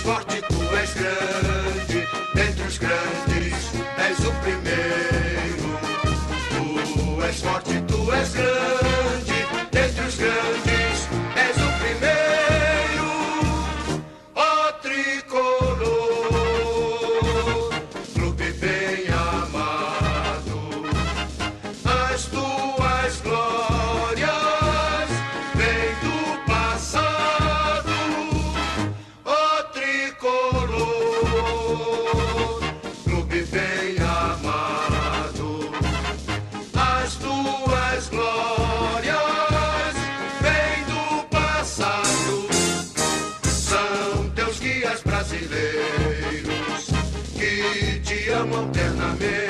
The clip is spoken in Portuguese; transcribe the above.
forte, tu és grande, dentre os grandes és o primeiro. Tu és forte, tu és grande, dentre os grandes és o primeiro. Ó tricolor, clube bem amado, as tuas glórias vêm do passado. Ó tricolor, clube bem amado, as tuas glórias vêm do passado. São teus guias brasileiros que te amam eternamente.